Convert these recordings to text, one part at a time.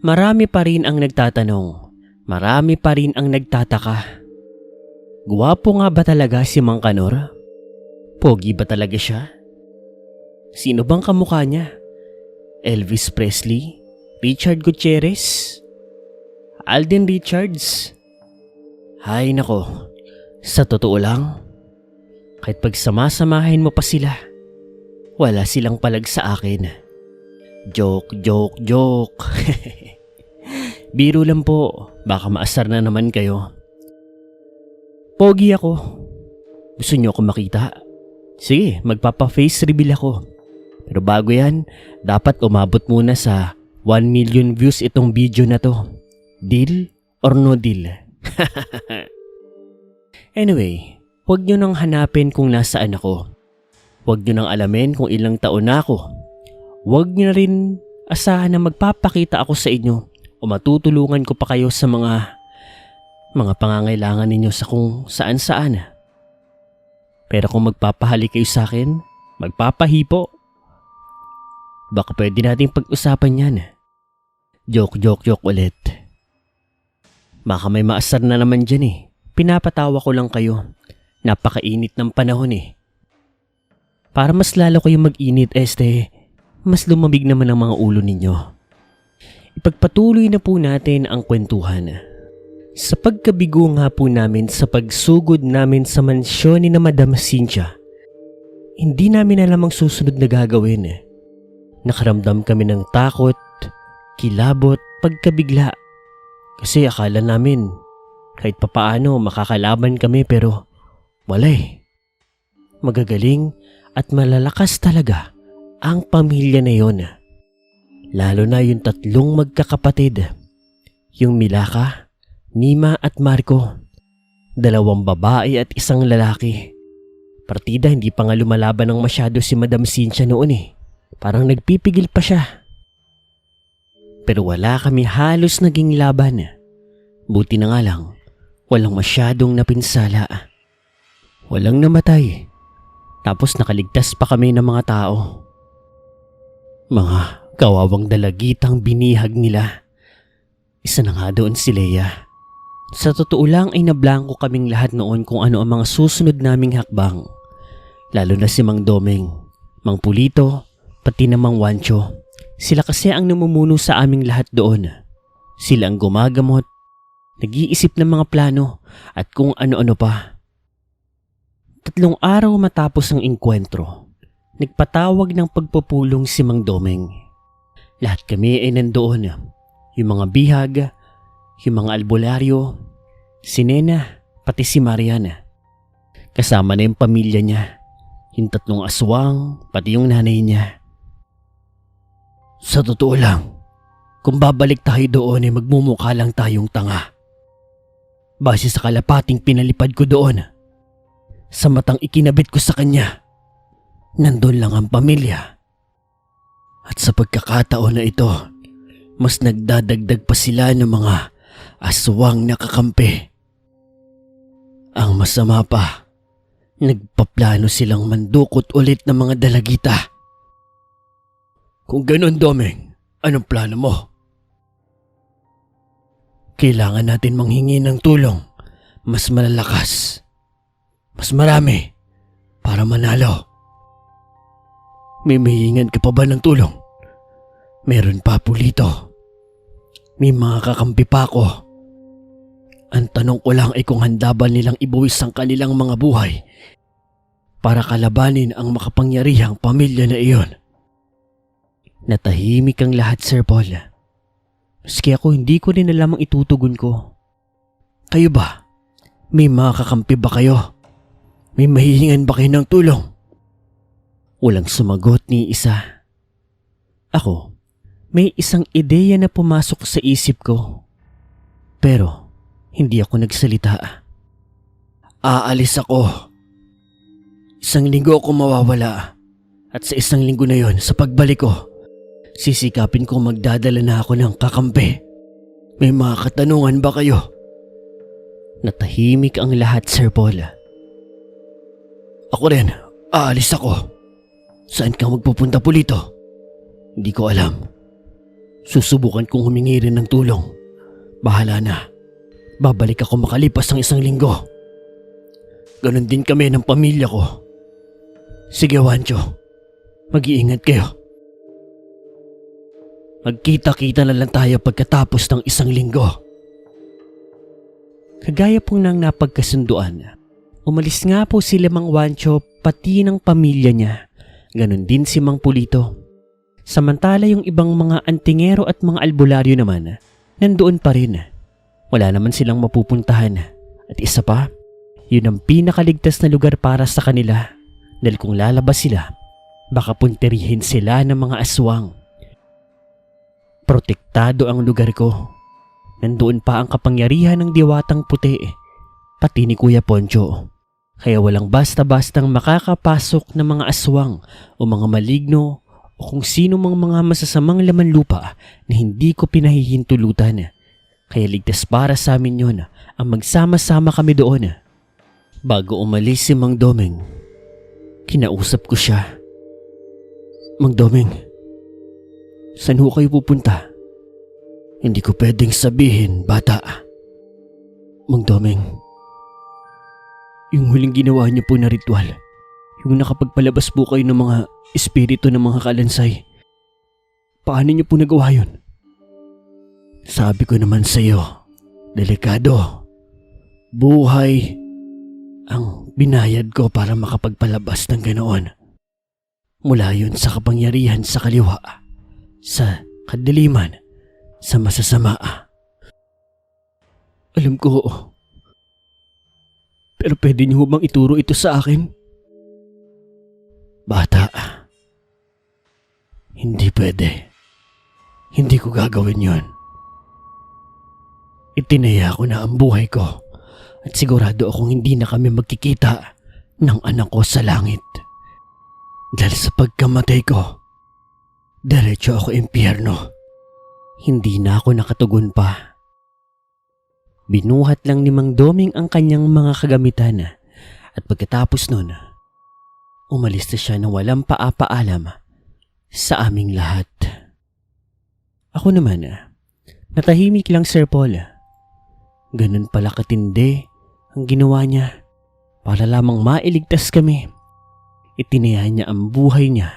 Marami pa rin ang nagtatanong. Marami pa rin ang nagtataka. Gwapo nga ba talaga si Mang Kanor? Pogi ba talaga siya? Sino bang kamukha niya? Elvis Presley? Richard Gutierrez? Alden Richards? Hay nako, sa totoo lang, kahit pagsamasamahin mo pa sila, wala silang palag sa akin. Joke. Biro lang po, baka maasar na naman kayo. Pogi ako. Gusto niyo ako makita? Sige, magpapa-face reveal ako. Pero bago yan, dapat umabot muna sa 1 million views itong video na to. Deal or no deal? Anyway, huwag nyo nang hanapin kung nasaan ako. Huwag nyo nang alamin kung ilang taon na ako. Huwag nyo na rin asahan na magpapakita ako sa inyo o matutulungan ko pa kayo sa mga pangangailangan ninyo sa kung saan-saan. Pero kung magpapahalik kayo sa akin, magpapahipo, baka pwede nating pag-usapan yan. Joke ulit. Baka may maasar na naman dyan eh. Pinapatawa ko lang kayo. Napakainit ng panahon eh. Para mas lalo kayong mag-init, mas lumamig naman ang mga ulo ninyo. Ipagpatuloy na po natin ang kwentuhan. Sa pagkabigo nga po namin sa pagsugod namin sa mansyon ni na Madam Cynthia, hindi namin alam ang susunod na gagawin. Nakaramdam kami ng takot, kilabot, pagkabigla. Kasi akala namin kahit papaano makakalaban kami pero wala eh. Magagaling at malalakas talaga ang pamilya na yon. Lalo na yung tatlong magkakapatid. Yung Milaka, Nima at Marco. 2 babae at 1 lalaki. Partida hindi pa nga lumalaban ng masyado si Madam Cynthia noon eh. Parang nagpipigil pa siya. Pero wala kami halos naging laban. Buti na nga lang, walang masyadong napinsala. Walang namatay. Tapos nakaligtas pa kami ng mga tao. Mga kawawang dalagitang binihag nila. Isa na nga doon si Leia. Sa totoo lang ay nablangko kaming lahat noon kung ano ang mga susunod naming hakbang. Lalo na si Mang Domeng, Mang Pulito, pati na Mang Wancho. Sila kasi ang namumuno sa aming lahat doon. Sila ang gumagamot, nag-iisip ng mga plano at kung ano-ano pa. 3 araw matapos ang engkwentro, nagpatawag ng pagpupulong si Mang Domeng. Lahat kami ay nandoon. Yung mga bihag, yung mga albularyo, si Nena, pati si Mariana. Kasama na yung pamilya niya, yung 3 aswang, pati yung nanay niya. Sa totoo lang, kung babalik tayo doon ay magmumukha lang tayong tanga. Base sa kalapating pinalipad ko doon, sa matang ikinabit ko sa kanya, nandun lang ang pamilya. At sa pagkakataon na ito, mas nagdadagdag pa sila ng mga aswang nakakampi. Ang masama pa, nagpaplano silang mandukot ulit ng mga dalagita. Kung ganun, Domeng, anong plano mo? Kailangan natin manghingi ng tulong. Mas malalakas. Mas marami. Para manalo. May mahihingan ka pa ba ng tulong? Meron pa, Pulito. May mga kakampi pa ako. Ang tanong ko lang ay kung handa ba nilang ibuwis ang kanilang mga buhay para kalabanin ang makapangyarihang pamilya na iyon. Natahimik ang lahat, Sir Paul. Maski ako hindi ko rin alam ang itutugon ko. Kayo ba? May mga kakampi ba kayo? May mahihingan ba kayo ng tulong? Walang sumagot ni isa. Ako, may isang ideya na pumasok sa isip ko. Pero hindi ako nagsalita. Aalis ako. 1 linggo ako mawawala. At sa 1 linggo na yon, sa pagbalik ko, sisikapin ko magdadala na ako ng kakampi. May mga katanungan ba kayo? Natahimik ang lahat, Sir Paul. Ako rin, aalis ako. Saan ka magpupunta, Pulito? Hindi ko alam. Susubukan kong humingi rin ng tulong. Bahala na. Babalik ako makalipas ng 1 linggo. Ganon din kami ng pamilya ko. Sige, Wancho. Mag-iingat kayo. Magkita-kita na lang tayo pagkatapos ng 1 linggo. Kagaya pong nang napagkasunduan, umalis nga po sila Mang Wancho pati ng pamilya niya. Ganon din si Mang Pulito. Samantala yung ibang mga antingero at mga albularyo naman, nandoon pa rin. Wala naman silang mapupuntahan. At isa pa, yun ang pinakaligtas na lugar para sa kanila. Dahil kung lalabas sila, baka punterihin sila ng mga aswang. Protektado ang lugar ko. Nandoon pa ang kapangyarihan ng diwatang puti, pati ni Kuya Poncho. Kaya walang basta-bastang makakapasok ng mga aswang o mga maligno o kung sino mang mga masasamang laman lupa na hindi ko pinahihintulutan. Kaya ligtas para sa amin yun ang magsama-sama kami doon. Bago umalis si Mang Domeng, kinausap ko siya. Mang Domeng, saan ho kayo pupunta? Hindi ko pwedeng sabihin, bata. Mang Domeng, yung huling ginawa niyo po na ritual, yung nakapagpalabas po kayo ng mga espiritu ng mga kalansay, paano niyo po nagawa yun? Sabi ko naman sa iyo, delikado. Buhay ang binayad ko para makapagpalabas ng ganoon. Mula yun sa kapangyarihan sa kaliwa, sa kadiliman, sa masasama. Alam ko. Pero pwede niyo bang ituro ito sa akin? Bata, hindi pwede. Hindi ko gagawin yon. Itinaya ko na ang buhay ko at sigurado akong hindi na kami magkikita ng anak ko sa langit. Dahil sa pagkamatay ko, diretso ako impyerno. Hindi na ako nakatugon pa. Binuhat lang ni Mang Domeng ang kanyang mga kagamitan at pagkatapos nun, umalis na siya na walang paapaalam sa aming lahat. Ako naman, natahimik lang Sir Paul. Ganun pala katindi ang ginawa niya para lamang mailigtas kami. Itinaya niya ang buhay niya,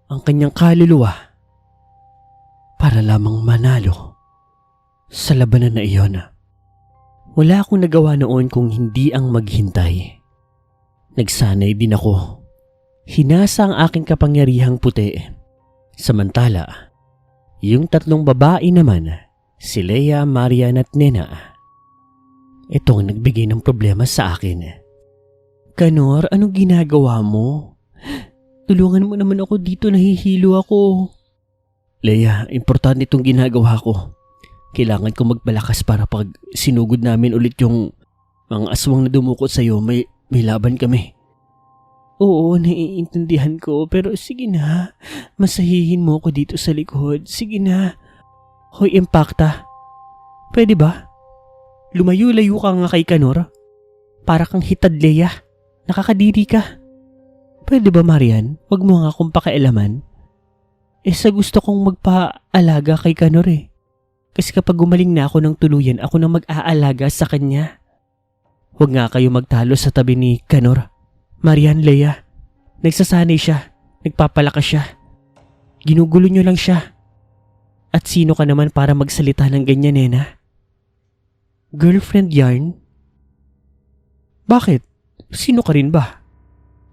ang kanyang kaluluwa, para lamang manalo sa labanan na iyon. Wala akong nagawa noon kung hindi ang maghintay. Nagsanay din ako. Hinasa ang aking kapangyarihang puti. Samantala, yung 3 babae naman, si Leia, Marian at Nena, ito ang nagbigay ng problema sa akin. Kanor, anong ginagawa mo? Tulungan mo naman ako dito, nahihilo ako. Leia, importante itong ginagawa ko. Kailangan ko magpalakas para pag sinugod namin ulit yung mga aswang na dumukot sa'yo, may laban kami. Oo, naiintindihan ko, pero sige na. Masahihin mo ako dito sa likod. Sige na. Hoy, Impacta. Pwede ba? Lumayo-layo ka nga kay Kanor. Para kang hitad, Leia. Nakakadiri ka. Pwede ba, Marian? Huwag mo nga akong pakialaman. Sa gusto kong magpaalaga kay Kanor eh. Kasi kapag gumaling na ako ng tuluyan, ako na mag-aalaga sa kanya. Huwag nga kayo magtalo sa tabi ni Kanor. Marian, Leia, nagsasanay siya. Nagpapalakas siya. Ginugulo niyo lang siya. At sino ka naman para magsalita ng ganyan, Nena? Girlfriend yarn? Bakit? Sino ka rin ba?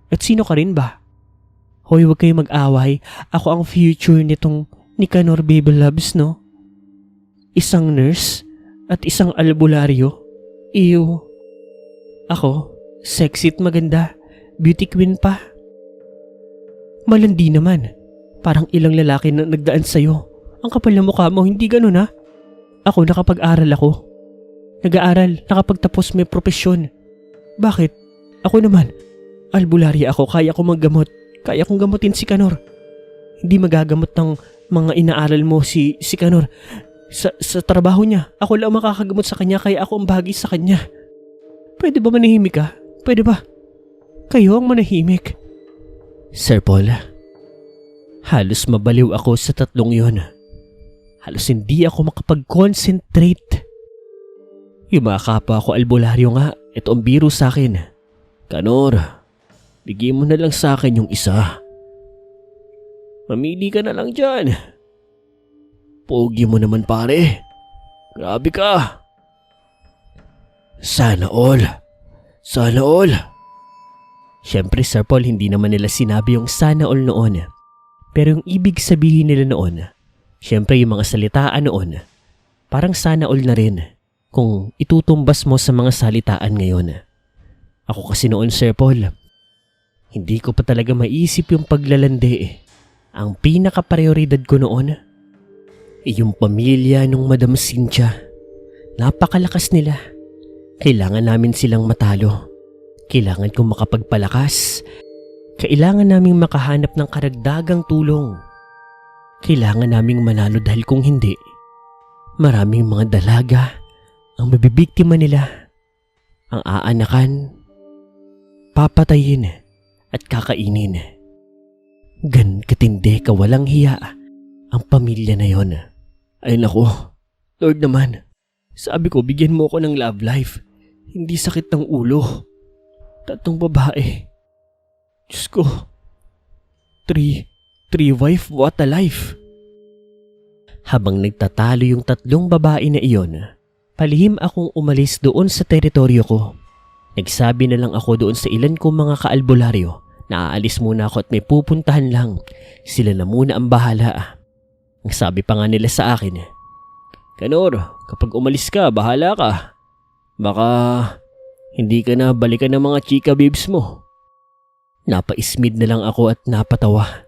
At sino ka rin ba? Hoy, huwag kayo mag-away. Ako ang future nitong Nicanor Baby Loves, no? Isang nurse at isang albularyo. Ew. Ako, sexy at maganda. Beauty queen pa. Malandi naman. Parang ilang lalaki na nagdaan sa'yo. Ang kapal na mukha mo, hindi ganun ha? Ako, nakapag-aral ako. Nag-aaral, nakapagtapos may propesyon. Bakit? Ako naman, albularya ako, kaya ko maggamot. Kaya kong gamutin si Kanor. Hindi magagamot ng mga inaaral mo si Kanor. Sa trabaho niya, ako lang makakagamot sa kanya kaya ako ang bagay sa kanya. Pwede ba manahimik ka? Pwede ba? Kayo ang manahimik. Sir Paul, Halos mabaliw ako sa tatlong yon. Halos hindi ako makapag-concentrate. Yung mga kapwa ko albularyo nga, ito ang biro sa akin. Kanor, bigyan mo na lang sa akin yung isa. Mamili ka na lang dyan. Pogi mo naman pare. Grabe ka. Sana all. Sana all. Siyempre Sir Paul, hindi naman nila sinabi yung sana all noon. Pero yung ibig sabihin nila noon, siyempre yung mga salitaan noon, parang sana all na rin kung itutumbas mo sa mga salitaan ngayon. Ako kasi noon Sir Paul, hindi ko pa talaga maisip yung paglalandi. Ang pinaka-prioridad ko noon, yung pamilya nung Madam Cynthia. Napakalakas nila. Kailangan namin silang matalo. Kailangan kong makapagpalakas. Kailangan naming makahanap ng karagdagang tulong. Kailangan naming manalo dahil kung hindi, maraming mga dalaga ang mabibiktima nila. Ang aanakan, papatayin at kakainin. Gan katindi kawalang hiya ang pamilya na yon. Ay nako, Lord naman, sabi ko bigyan mo ako ng love life. Hindi sakit ng ulo. 3 babae. Diyos ko. 3 wife, what a life. Habang nagtatalo yung 3 babae na iyon, palihim akong umalis doon sa teritoryo ko. Nagsabi na lang ako doon sa ilan kong mga kaalbularyo na aalis muna ako at may pupuntahan lang. Sila na muna ang bahala. Ang sabi pa nga nila sa akin, Kanor, kapag umalis ka, bahala ka. Baka hindi ka na balikan ng mga chika babes mo. Napaismid na lang ako at napatawa.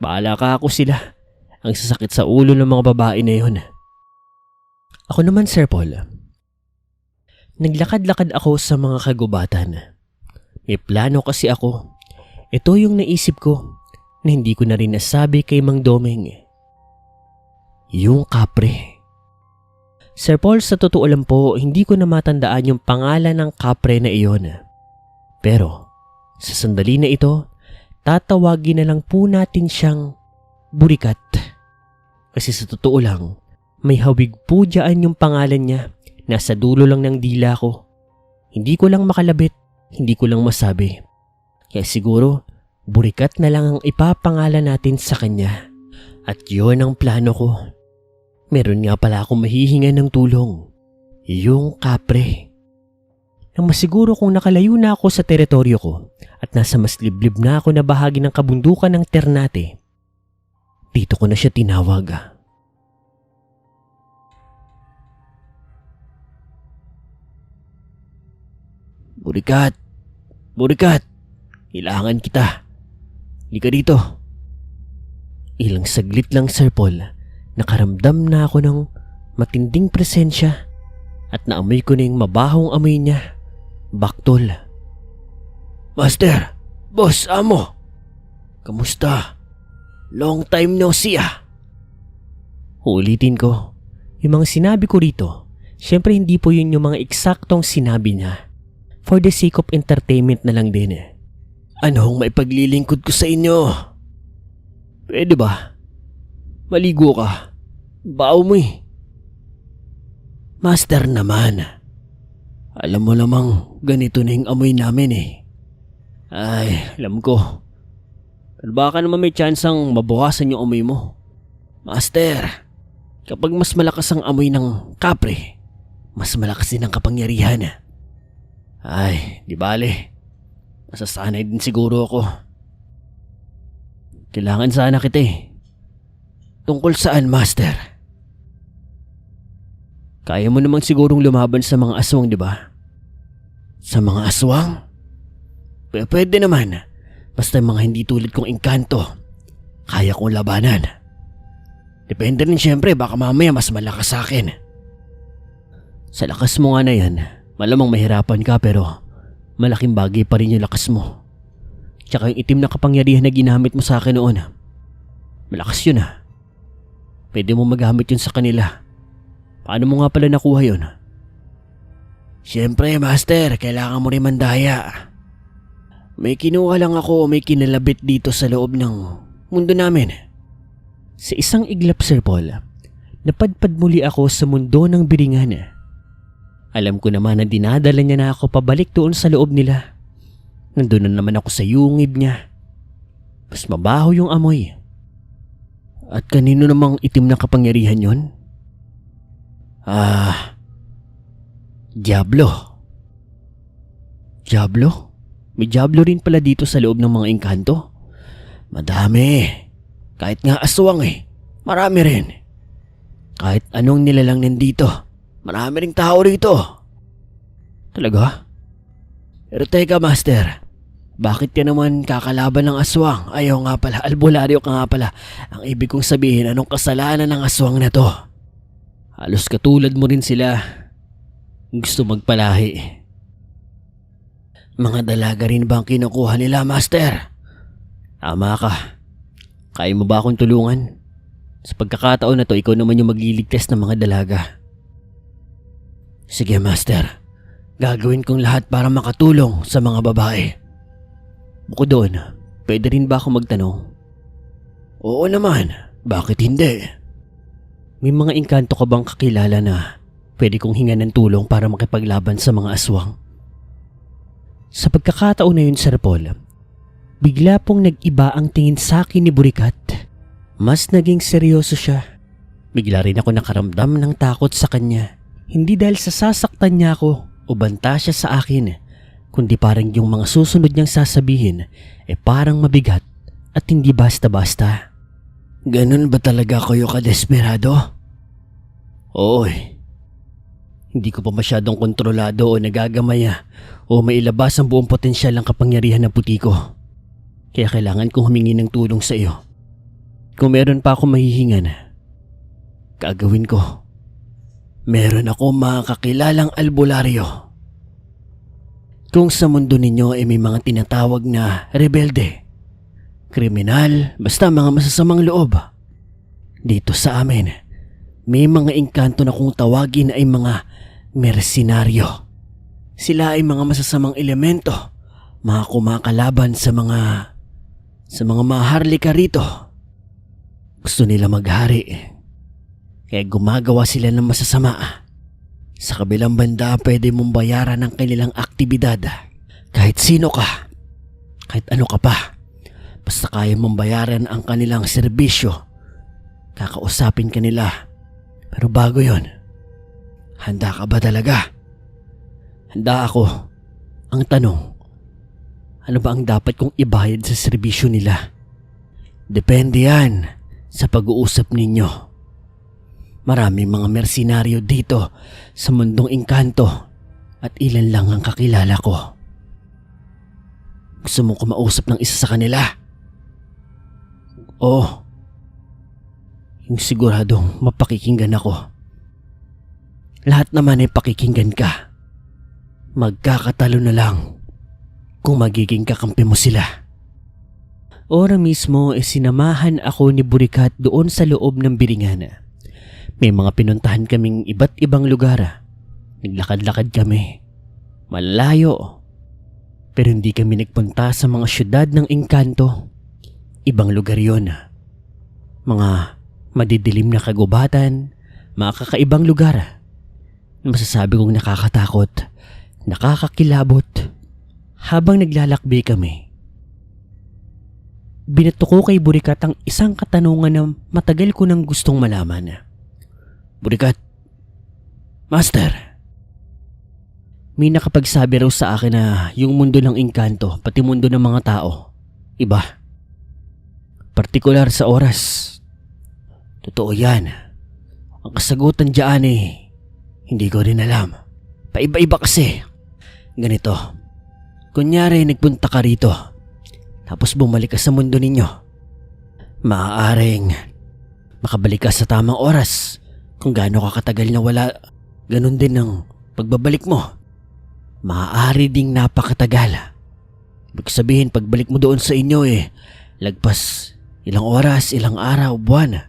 Bahala ka, ako sila. Ang sasakit sa ulo ng mga babae na yun. Ako naman Sir Paul, naglakad-lakad ako sa mga kagubatan. May plano kasi ako. Ito yung naisip ko na hindi ko na rin nasabi kay Mang Domeng. Yung kapre. Sir Paul, sa totoo lang po, hindi ko na matandaan yung pangalan ng kapre na iyon. Pero, sa sandali na ito, tatawagin na lang po natin siyang Burikat. Kasi sa totoo lang, may hawig po dyan yung pangalan niya. Nasa dulo lang ng dila ko. Hindi ko lang makalabit, hindi ko lang masabi. Kaya siguro, Burikat na lang ang ipapangalan natin sa kanya. At yun ang plano ko. Meron nga pala akong mahihinga ng tulong. Yung kapre. Nang masiguro kung nakalayo na ako sa teritoryo ko at nasa mas liblib na ako na bahagi ng kabundukan ng Ternate, dito ko na siya tinawag. Burikat! Burikat! Kailangan kita. Halika dito. Ilang saglit lang Sir Paul, nakaramdam na ako ng matinding presensya at naamoy ko na yung mabahong amoy niya. Baktol. Master! Boss! Amo! Kamusta? Long time no see ah! Ulitin ko. Yung mga sinabi ko rito, syempre hindi po yun yung mga eksaktong sinabi niya. For the sake of entertainment na lang din eh. Anong maipaglilingkod ko sa inyo? Pwede ba? Maligo ka. Baw mo eh. Master naman. Alam mo namang ganito na yung amoy namin eh. Ay, alam ko. Pero baka naman may tsansang mabukasan yung amoy mo. Master, kapag mas malakas ang amoy ng kapre, mas malakas din ang kapangyarihan. Ay, di bale. Masasanay din siguro ako. Kailangan sana kita eh. Tungkol saan, Master? Kaya mo namang sigurong lumaban sa mga aswang, di ba? Sa mga aswang? Pwede naman. Basta mga hindi tulad kong engkanto, kaya kong labanan. Depende rin siyempre, baka mamaya mas malakas sa akin. Sa lakas mo nga na yan, malamang mahirapan ka pero malaking bagay pa rin yung lakas mo. Tsaka yung itim na kapangyarihan na ginamit mo sa akin noon, malakas yun ah. Pwede mo magamit yun sa kanila. Paano mo nga pala nakuha yun? Siyempre, Master, kailangan mo rin mandaya. May kinuha lang ako, may kinalabit dito sa loob ng mundo namin. Sa isang iglap, Sir Paul, napadpad muli ako sa mundo ng biringan. Alam ko naman na dinadala niya na ako pabalik doon sa loob nila. Nandun na naman ako sa yungib niya. Mas mabaho yung amoy. At kanino namang itim na kapangyarihan yon? Diablo. Diablo? May diablo rin pala dito sa loob ng mga engkanto? Madami. Kahit nga aswang marami rin. Kahit anong nilalang nandito, marami ring tao rito. Talaga? Pero teka, Master. Bakit ka naman kakalaban ng aswang? Ayaw nga pala, albularyo ka nga pala. Ang ibig kong sabihin, anong kasalanan ng aswang na to? Halos katulad mo rin sila. Gusto magpalahi. Mga dalaga rin ba ang kinukuha nila, Master? Tama ka. Kaya mo ba akong tulungan? Sa pagkakataon na to, ikaw naman yung magliligtas ng mga dalaga. Sige, Master. Gagawin kong lahat para makatulong sa mga babae. Bukod doon, pwede rin ba ako magtanong? Oo naman. Bakit hindi? May mga engkanto ka bang kakilala na pwede kong hingan ng tulong para makipaglaban sa mga aswang? Sa pagkakataon na yun, Sir Paul, bigla pong nag-iba ang tingin sa akin ni Burikat. Mas naging seryoso siya. Bigla rin ako nakaramdam ng takot sa kanya. Hindi dahil sa sasaktan niya ako o banta siya sa akin, kundi parang yung mga susunod niyang sasabihin parang mabigat at hindi basta-basta. Ganun ba talaga kayo kadesperado? Oo. Hindi ko pa masyadong kontrolado o nagagamaya o mailabas ang buong potensyal ng kapangyarihan ng puti ko. Kaya kailangan kong humingi ng tulong sa iyo. Kung meron pa ako mahihingan, gagawin ko. Meron ako mga kakilalang albularyo. Kung sa mundo ninyo may mga tinatawag na rebelde, kriminal, basta mga masasamang loob. Dito sa amin, may mga engkanto na kung tawagin ay mga mersenaryo. Sila ay mga masasamang elemento, mga kumakalaban sa mga maharlika rito. Gusto nila maghari, kaya gumagawa sila ng masasama. Sa kabilang banda, pwede mong bayaran ang kanilang aktibidad. Kahit sino ka, kahit ano ka pa, basta kaya mong bayaran ang kanilang serbisyo. Kakausapin ka nila. Pero bago yon, handa ka ba talaga? Handa ako. Ang tanong, ano ba ang dapat kong ibayad sa serbisyo nila? Depende yan sa pag-uusap ninyo. Maraming mga mersenaryo dito sa mundong engkanto at ilan lang ang kakilala ko. Gusto mong kumausap ng isa sa kanila? Oo. Yung siguradong mapakikinggan ako. Lahat naman ay pakikinggan ka. Magkakatalo na lang kung magiging kakampi mo sila. Ora mismo sinamahan ako ni Burikat doon sa loob ng biringan. May mga pinuntahan kaming iba't ibang lugar. Naglakad-lakad kami. Malayo. Pero hindi kami nagpunta sa mga syudad ng engkanto. Ibang lugar yon. Mga madidilim na kagubatan, mga kakaibang lugar. Masasabi kong nakakatakot, nakakakilabot. Habang naglalakbay kami, binato ko kay Burikat ang isang katanungan na matagal ko nang gustong malaman. Burikat, Master, may nakapagsabi raw sa akin na yung mundo ng engkanto, pati mundo ng mga tao, iba. Partikular sa oras. Totoo yan. Ang kasagutan dyan hindi ko rin alam. Paiba-iba kasi. Ganito, kunyari nagpunta ka rito, tapos bumalik ka sa mundo ninyo. Maaaring makabalik ka sa tamang oras. Kung gaano ka katagal na wala, ganun din ang pagbabalik mo. Maaari ding napakatagal. Ibig sabihin, pagbalik mo doon sa inyo lagpas ilang oras, ilang araw, buwan,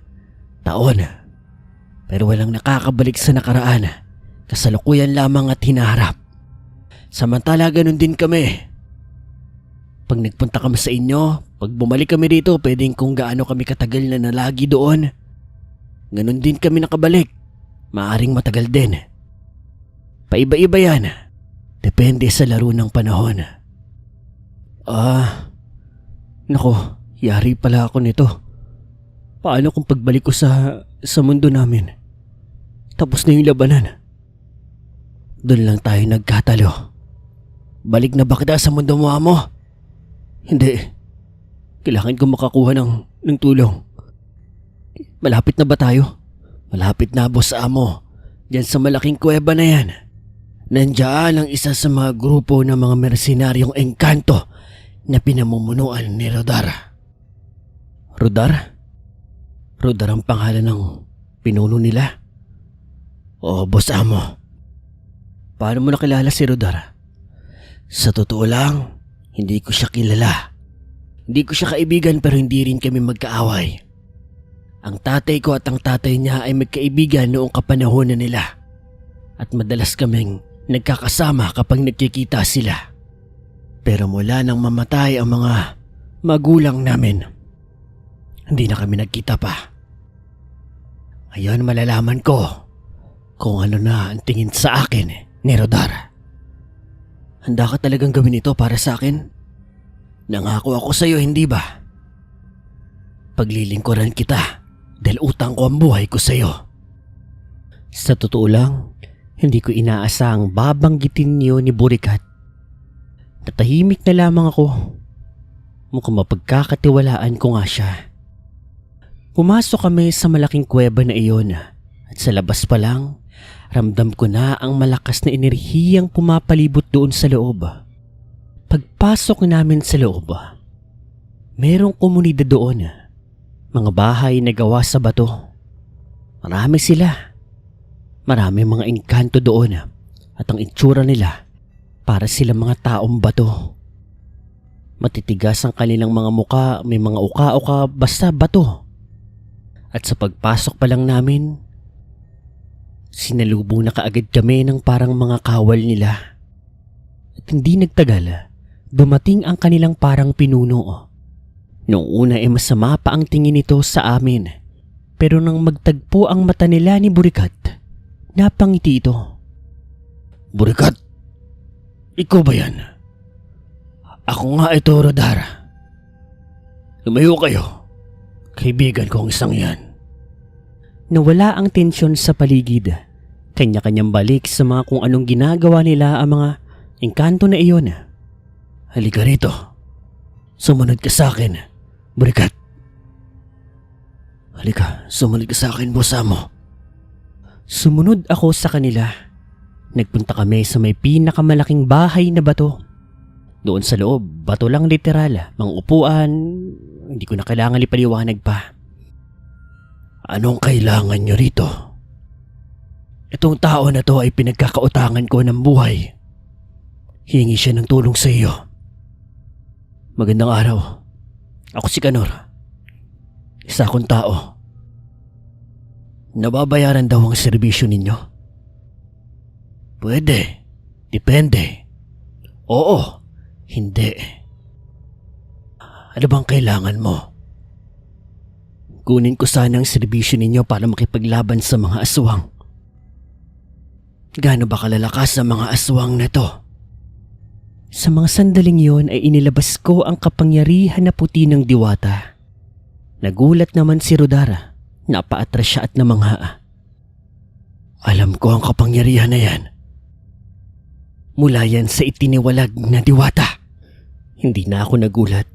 taon. Pero walang nakakabalik sa nakaraan. Kasalukuyan lamang at hinaharap. Samantala ganun din kami. Pag nagpunta kami sa inyo, Pag bumalik kami dito, pwedeng kung gaano kami katagal na nalagi doon. Ganon din kami nakabalik. Maaring matagal din. Paiba-iba yan. Depende sa laro ng panahon. Nako, yari pala ako nito. Paano kung pagbalik ko sa mundo namin? Tapos na yung labanan. Doon lang tayo nagkatalo. Balik na ba kita sa mundo mo, amo? Hindi. Kailangan ko makakuha ng tulong. Malapit na ba tayo? Malapit na, boss amo. Diyan sa malaking kuweba na yan. Nandiyan ang isa sa mga grupo ng mga mercenaryong engkanto na pinamumunuan ni Rodar. Rodar? Rodar ang pangalan ng pinuno nila? Oo, boss amo. Paano mo nakilala si Rodar? Sa totoo lang, hindi ko siya kilala. Hindi ko siya kaibigan pero hindi rin kami magkaaway. Ang tatay ko at ang tatay niya ay magkaibigan noong kapanahonan nila. At madalas kaming nagkakasama kapag nagkikita sila. Pero mula nang mamatay ang mga magulang namin, hindi na kami nagkita pa. Ngayon malalaman ko kung ano na ang tingin sa akin ni Rodar. Handa ka talagang gawin ito para sa akin? Nangako ako sa iyo, hindi ba? Paglilingkuran kita dahil utang ko ang buhay ko sa iyo. Sa totoo lang, hindi ko inaasahang babanggitin niyo ni Burikat. Natahimik na lamang ako. Mukhang mapagkakatiwalaan ko nga siya. Pumasok kami sa malaking kuweba na iyon at sa labas pa lang, ramdam ko na ang malakas na enerhiyang pumapalibot doon sa loob. Pagpasok namin sa loob, merong komunidad doon. Mga bahay na gawa sa bato. Marami sila. Marami mga engkanto doon at ang itsura nila para sila mga taong bato. Matitigas ang kanilang mga muka, may mga uka-uka, basta bato. At sa pagpasok pa lang namin, sinalubong na kaagad kami ng parang mga kawal nila. At hindi nagtagal, dumating ang kanilang parang pinuno. Noong una ay masama pa ang tingin nito sa amin. Pero nang magtagpo ang mata nila ni Burikat, napangiti ito. Burikat? Ikaw ba yan? Ako nga ito, Rodar. Lumayo kayo. Kaibigan kong isang yan. Nawala ang tensyon sa paligid. Kanya-kanyang balik sa mga kung anong ginagawa nila ang mga engkanto na iyon. Halika rito. Sumunod ka sa akin, Burikat. Halika, sumunod ka sa akin, boss amo. Sumunod ako sa kanila. Nagpunta kami sa may pinakamalaking bahay na bato. Doon sa loob, bato lang literal, mga upuan, hindi ko na kailangan ipaliwanag pa. Anong kailangan nyo rito? Itong tao na to ay pinagkakautangan ko ng buhay. Hihingi siya ng tulong sa iyo. Magandang araw. Ako si Kanor. Isa akong tao. Nababayaran daw ang serbisyo ninyo? Pwede. Depende. Oo. Hindi. Ano bang kailangan mo? Kunin ko sana ang serbisyo ninyo para makipaglaban sa mga aswang. Gaano ba kalalakas ang mga aswang na to? Sa mga sandaling yon ay inilabas ko ang kapangyarihan na puti ng diwata. Nagulat naman si Rodara. Napaatras siya at namangha. Alam ko ang kapangyarihan na yan. Mula yan sa itiniwalag na diwata. Hindi na ako nagulat.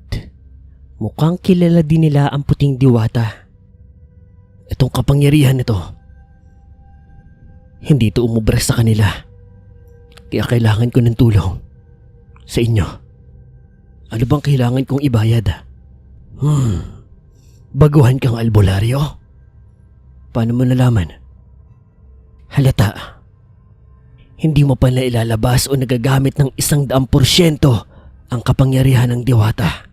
Mukhang kilala din nila ang puting diwata. Itong kapangyarihan nito, hindi ito umubra sa kanila. Kaya kailangan ko ng tulong sa inyo. Ano bang kailangan kong ibayad? Baguhan kang albularyo? Paano mo nalaman? Halata. Hindi mo pala ilalabas o nagagamit ng 100% ang kapangyarihan ng diwata.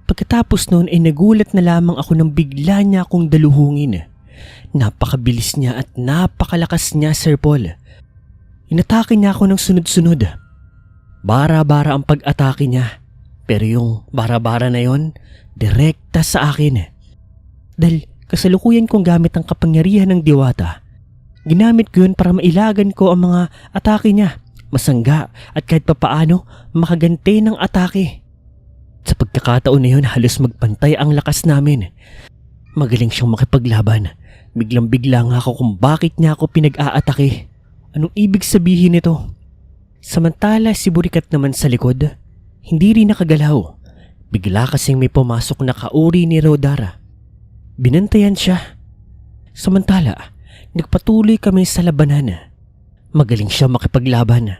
Pagkatapos noon ay nagulat na lamang ako nang bigla niya akong daluhungin. Napakabilis niya at napakalakas niya, Sir Paul. Inatake niya ako ng sunod-sunod. Bara-bara ang pag-atake niya. Pero yung bara-bara na yon, direkta sa akin. Dahil kasalukuyan kong gamit ang kapangyarihan ng diwata, ginamit ko yun para mailagan ko ang mga atake niya, masangga at kahit papaano makaganti ng atake. Sa pagkakataon na yun, halos magpantay ang lakas namin. Magaling siyang makipaglaban. Biglang-bigla nga ako kung bakit niya ako pinag-aatake. Anong ibig sabihin nito? Samantala si Burikat naman sa likod, hindi rin nakagalaw. Bigla kasing may pumasok na kauri ni Rodara. Binantayan siya. Samantala, nagpatuloy kami sa labanan. Magaling siya makipaglaban.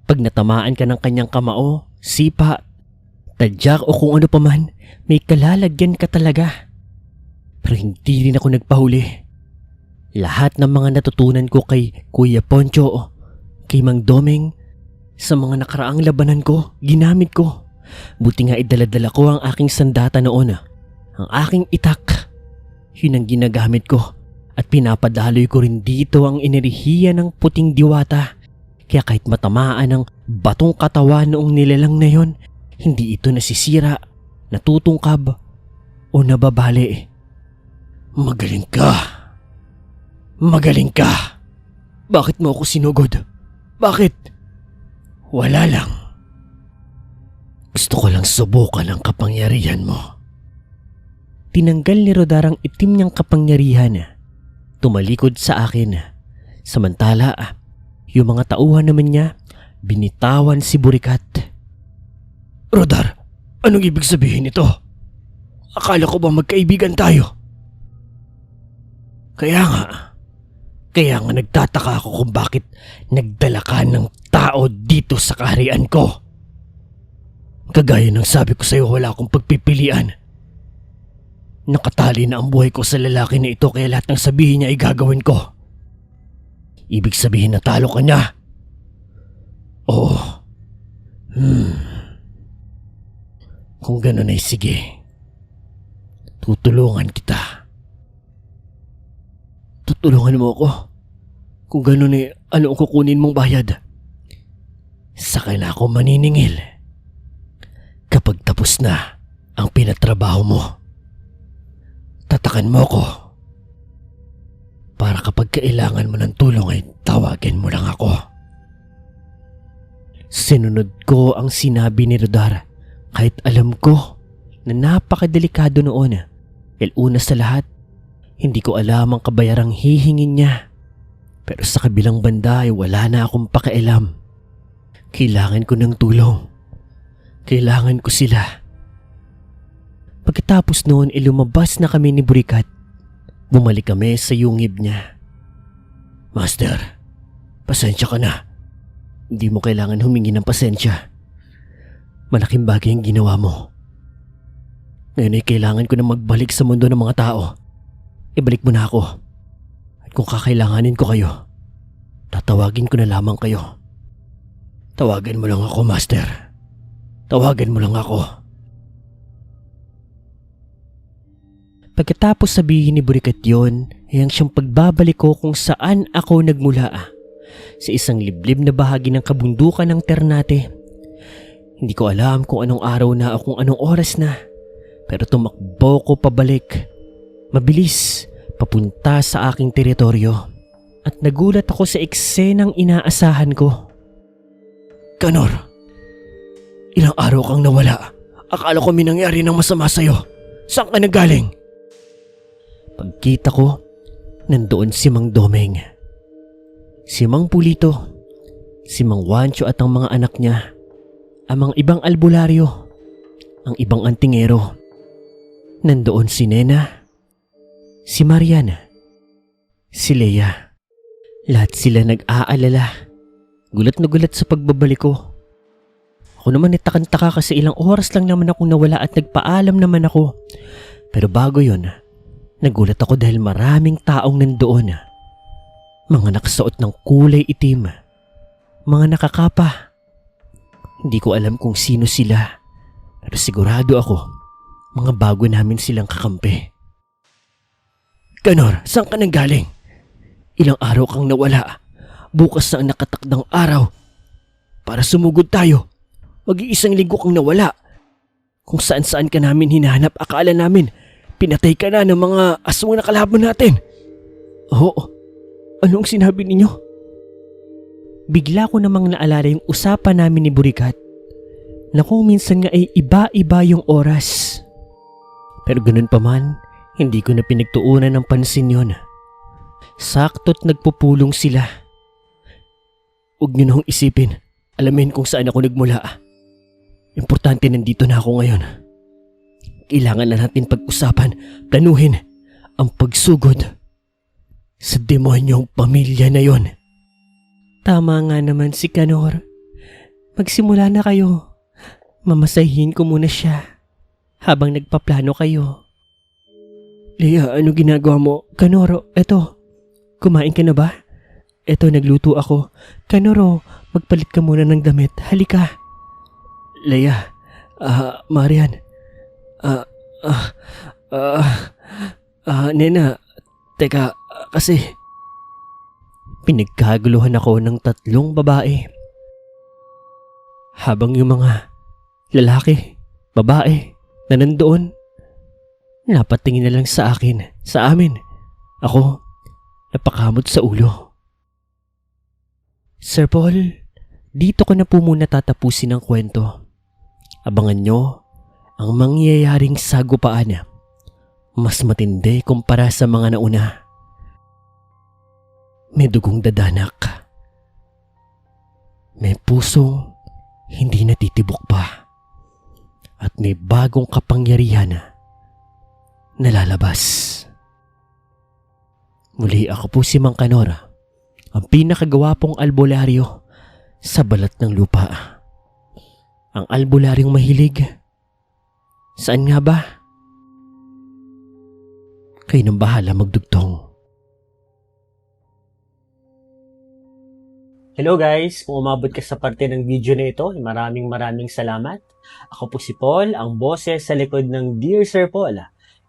Pag natamaan ka ng kanyang kamao, sipa, tadyak o kung ano paman, may kalalagyan ka talaga. Pero hindi rin ako nagpahuli. Lahat ng mga natutunan ko kay Kuya Poncho, kay Mang Domeng, sa mga nakaraang labanan ko, ginamit ko. Buti nga idala-dala ko ang aking sandata noon. Ang aking itak. Yun ang ginagamit ko. At pinapadaloy ko rin dito ang enerhiya ng puting diwata. Kaya kahit matamaan ng batong katawan noong nilalang na yon, hindi ito nasisira, natutungkab o nababali. Magaling ka. Magaling ka. Bakit mo ako sinugod? Bakit? Wala lang. Gusto ko lang subukan ang kapangyarihan mo. Tinanggal ni Rodar ang itim niyang kapangyarihan. Tumalikod sa akin. Samantala, yung mga tauhan naman niya, binitawan si Burikat. Rodar, anong ibig sabihin nito? Akala ko ba magkaibigan tayo? Kaya nga nagtataka ako kung bakit nagdala ka ng tao dito sa kaharian ko. Kagaya ng sabi ko sa'yo, wala akong pagpipilian. Nakatali na ang buhay ko sa lalaki na ito kaya lahat ng sabihin niya ay gagawin ko. Ibig sabihin na talo ka niya? Oo. Kung gano'n ay sige. Tutulungan kita. Tutulungan mo ako? Kung gano'n ay ano ang kukunin mong bayad? Saka na ako maniningil. Kapag tapos na ang pinatrabaho mo, tatakan mo ko. Para kapag kailangan mo ng tulong ay tawagin mo lang ako. Sinunod ko ang sinabi ni Rodar kahit alam ko na napakadelikado noon. Dahil una sa lahat, hindi ko alam ang kabayarang hihingin niya. Pero sa kabilang banda ay wala na akong pakialam. Kailangan ko ng tulong. Kailangan ko sila. Pagkatapos noon ay lumabas na kami ni Burikat. Bumalik kami sa yungib niya. Master, pasensya ka na. Hindi mo kailangan humingi ng pasensya. Malaking bagay ang ginawa mo. Ngayon ay kailangan ko na magbalik sa mundo ng mga tao. Ibalik mo na ako. At kung kakailanganin ko kayo, tatawagin ko na lamang kayo. Tawagan mo lang ako, Master. Tawagan mo lang ako. Pagkatapos sabihin ni Burikat yon, ay ang siyang pagbabalik ko kung saan ako nagmula. Sa isang liblib na bahagi ng kabundukan ng Ternate. Hindi ko alam kung anong araw na o kung anong oras na. Pero tumakbo ko pabalik. Mabilis, papunta sa aking teritoryo. At nagulat ako sa eksenang inaasahan ko. Kanor, ilang araw kang nawala. Akala ko may nangyari ng masama sa'yo. Saan ka nagaling? Pagkita ko, nandoon si Mang Domeng. Si Mang Pulito, si Mang Wancho at ang mga anak niya, ang mga ibang albularyo, ang ibang antingero. Nandoon si Nena, si Mariana, si Leia. Lahat sila nag-aalala. Gulat na gulat sa pagbabalik ko. Ako naman itakantaka kasi ilang oras lang naman akong nawala at nagpaalam naman ako. Pero bago yon, nagulat ako dahil maraming taong nandoon. Mga nakasuot ng kulay itim. Mga nakakapa. Hindi ko alam kung sino sila. Pero sigurado ako, mga bago namin silang kakampi. Kanor, saan ka nanggaling? Ilang araw kang nawala. Bukas na ang nakatakdang araw. Para sumugod tayo. Mag-iisang linggo kang nawala. Kung saan-saan ka namin hinahanap, akala namin pinatay ka na ng mga aswang na kalaban natin. Oo, anong sinabi ninyo? Bigla ko namang naalala yung usapan namin ni Burikat na kung minsan nga ay iba-iba yung oras. Pero ganun pa man, hindi ko na pinagtuunan ng pansin yon. Sakto't nagpupulong sila. Huwag niyo na hong isipin, alamin kung saan ako nagmula. Importante nandito na ako ngayon. Kailangan na natin pag-usapan, planuhin ang pagsugod sa demonyong pamilya na yon. Tama nga naman si Kanor. Magsimula na kayo. Mamasahin ko muna siya habang nagpaplano kayo. Leia, ano ginagawa mo? Kanoro, eto. Kumain ka na ba? Eto, nagluto ako. Kanoro, magpalit ka muna ng damit. Halika. Leia, Marian. Nena, teka, kasi pinagkaguluhan ako ng 3 babae. Habang yung mga lalaki, babae na nandoon, napatingin na lang sa akin, sa amin. Ako, napakamot sa ulo. Sir Paul, dito ko na po muna tatapusin ang kwento. Abangan nyo ang mangyayaring sagupaan. Mas matindi kumpara sa mga nauna. May dugong dadanak. May pusong hindi natitibok pa. At may bagong kapangyarihan na lalabas. Muli, ako po si Mang Kanor, ang pinakagawapong albularyo sa balat ng lupa. Ang albularyong mahilig. Saan nga ba? Kayo nang bahala magdugtong. Hello guys, kung umabot ka sa parte ng video na ito, maraming salamat. Ako po si Paul, ang boses sa likod ng Dear Sir Paul.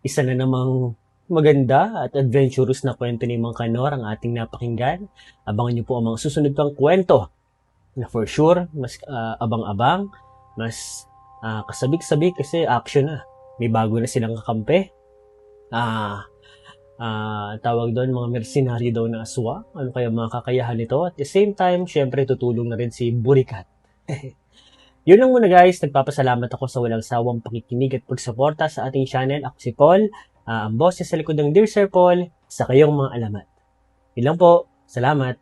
Isa na namang maganda at adventurous na kwento ni Mang Kanor ang ating napakinggan. Abangan niyo po ang mga susunod pang kwento na for sure, mas abang-abang, mas kasabik-sabik kasi action na. May bago na silang kakampi. Tawag doon mga mercenary daw na aswa. Ano kaya mga kakayahan nito? At the same time, syempre tutulong na rin si Burikat. Yun lang muna guys. Nagpapasalamat ako sa walang sawang pakikinig at pagsuporta sa ating channel. Ako si Paul, ang boss sa likod ng Dear Sir Paul, sa kayong mga alamat. Yun lang po. Salamat.